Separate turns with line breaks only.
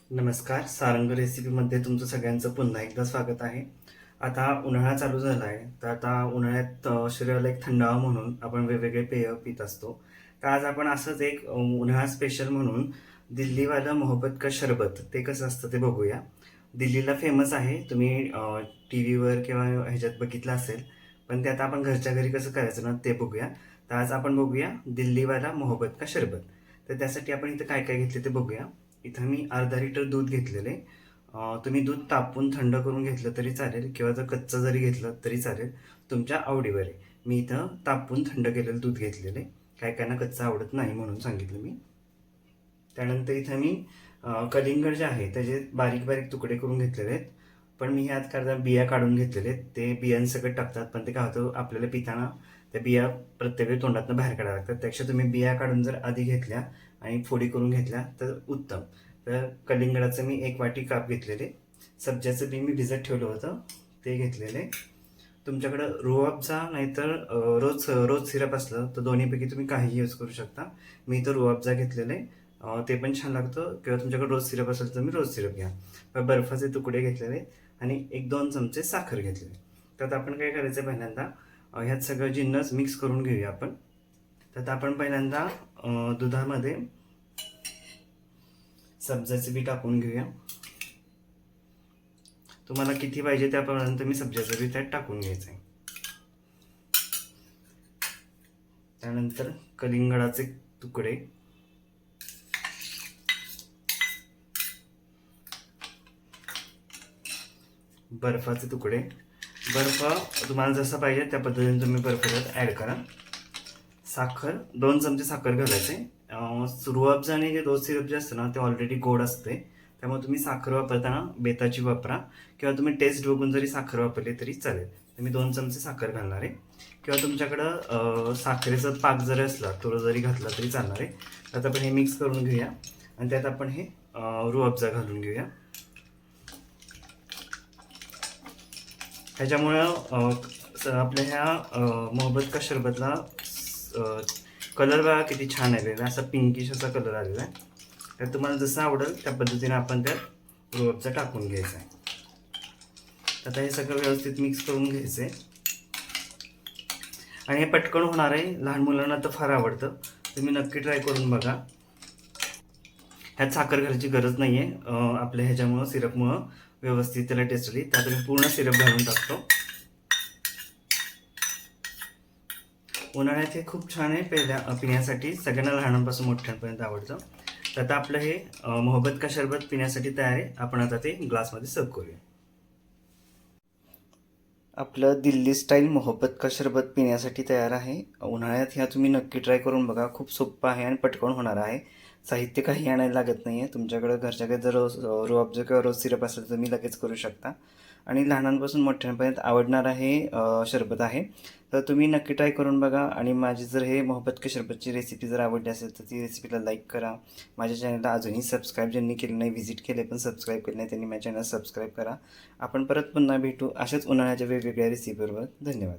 नमस्कार. सारंग रेसिपीमध्ये तुमचं सगळ्यांचं पुन्हा एकदा स्वागत आहे. आता उन्हाळा चालू झाला आहे, तर आता उन्हाळ्यात शरीराला एक थंडावा म्हणून आपण वेगवेगळे पेय पीत असतो. तर आज आपण असंच एक उन्हाळा स्पेशल म्हणून दिल्लीवाला मोहब्बत का शरबत ते कसं असतं ते बघूया. दिल्लीला फेमस आहे. तुम्ही टी व्हीवर किंवा ह्याच्यात बघितलं असेल, पण ते आता आपण घरच्या घरी कसं करायचं ना ते बघूया. तर आज आपण बघूया दिल्लीवाला मोहब्बत का शरबत. तर त्यासाठी आपण इथं काय काय घेतले ते बघूया. इथं मी अर्धा लिटर दूध घेतलेले. तुम्ही दूध तापवून थंड करून घेतलं तरी चालेल किंवा जर कच्चं जरी घेतलं तरी चालेल, तुमच्या आवडीवर आहे. मी इथं तापवून थंड केलेलं दूध घेतलेले. काही काहींना कच्चं आवडत नाही म्हणून सांगितलं मी. त्यानंतर इथं मी कलिंगड जे आहे त्याचे बारीक बारीक तुकडे करून घेतलेले आहेत. पण मी ह्यात कारण बिया काढून घेतलेले आहेत. ते बियांसकट टाकतात, पण ते काय होतं आपल्याला पिताना त्या बिया प्रत्येक वेळी तोंडातनं बाहेर काढायला लागतात. त्यापेक्षा तुम्ही बिया काढून जर आधी घेतल्या आणि फोडी करून घेतल्या तर उत्तम. तर कलिंगडाचं मी 1 वाटी काप घेतलेले. सब्जाचं बी मी भिजत ठेवलं होतं ते घेतलेले. तुमच्याकडं रूह नाहीतर रोज रोज सिरप असलं तर दोन्हीपैकी तुम्ही काहीही यूज करू शकता. मी इथं रूह घेतलेले. ते पण छान लागतं किंवा तुमच्याकडे रोज सिरप असेल तर मी रोज सिरप घ्या. बर्फाचे तुकडे घेतलेले आणि 1-2 चमचे साखर घेतलेली. तर आता आपण काय करायचं पहिल्यांदा ह्यात सगळं जिन्नस मिक्स करून घेऊया आपण. तर आता आपण पहिल्यांदा दुधामध्ये सब्जाचं बी टाकून घेऊया. तुम्हाला किती पाहिजे त्याप्रमाणे तुम्ही सब्जाचं बी त्यात टाकून घ्यायचं आहे. त्यानंतर कलिंगडाचे तुकडे, बर्फाचे तुकडे. बर्फ तुम्हाला जसं पाहिजे त्या पद्धतीने तुम्ही बर्फ त्यात ॲड करा. साखर 2 चमचे साखर घालायचे. रूह आणि जे रोज सिरप जे असतं ना ते ऑलरेडी गोड असते. त्यामुळे तुम्ही साखर वापरताना बेताची वापरा किंवा तुम्ही टेस्ट बघून जरी साखर वापरली तरी चालेल. तर मी 2 चमचे साखर घालणार आहे किंवा तुमच्याकडं साखरेचा पाक जरी असला तो जरी घातला तरी चालणार आहे. आता आपण हे मिक्स करून घेऊया आणि त्यात आपण हे रूह घालून घेऊया. ह्याच्यामुळं आपल्या ह्या मोहब्बत का शरबतला कलर बघा किती छान आलेला आहे. असा पिंकिश असा कलर आलेला आहे. तर तुम्हाला जसं आवडेल त्या पद्धतीने आपण त्यात रूह टाकून घ्यायचं आहे. आता हे सगळं व्यवस्थित मिक्स करून घ्यायचं आहे आणि हे पटकन होणार आहे. लहान मुलांना तर फार आवडतं. तुम्ही नक्की ट्राय करून बघा. ह्यात साखर घालायची गरज नाही आहे. आपल्या ह्याच्यामुळं सिरपमुळं व्यवस्थित त्याला टेस्ट आली. त्यात मी पूर्ण सिरप घालून टाकतो. उन्हाळ्यात हे खूप छान आहे पिण्यासाठी. सगळ्यांना लहानांपासून मोठ्यांपर्यंत आवडतं. तर आता आपलं हे मोहब्बत का शरबत पिण्यासाठी तयार आहे. आपण आता ते ग्लासमध्ये सर्व करूया. आपलं दिल्ली स्टाईल मोहब्बत का शरबत पिण्यासाठी तयार आहे. उन्हाळ्यात ह्या तुम्ही नक्की ट्राय करून बघा. खूप सोपं आहे आणि पटकन होणार आहे. साहित्य काही आणायला लागत नाही आहे. तुमच्याकडं घरच्या घरी जर रूह किंवा रोज सिरप असेल तर तुम्ही लगेच करू शकता आणि लहानांपासून मोठ्यांपर्यंत आवडणारा हे शरबत आहे. तर तुम्ही नक्की ट्राय करून बघा आणि माझी जर हे मोहब्बत के शरबतची रेसिपी जर आवडली असेल तर ती रेसिपीला लाईक करा. माझ्या चॅनलला अजूनही सबस्क्राईब ज्यांनी केलं नाही, व्हिजिट केले पण सबस्क्राईब केलं नाही, त्यांनी माझ्या चॅनल सबस्क्राईब करा. आपण परत पुन्हा भेटू अशाच उन्हाळ्याच्या वेगवेगळ्या रेसिपीबरोबर. धन्यवाद.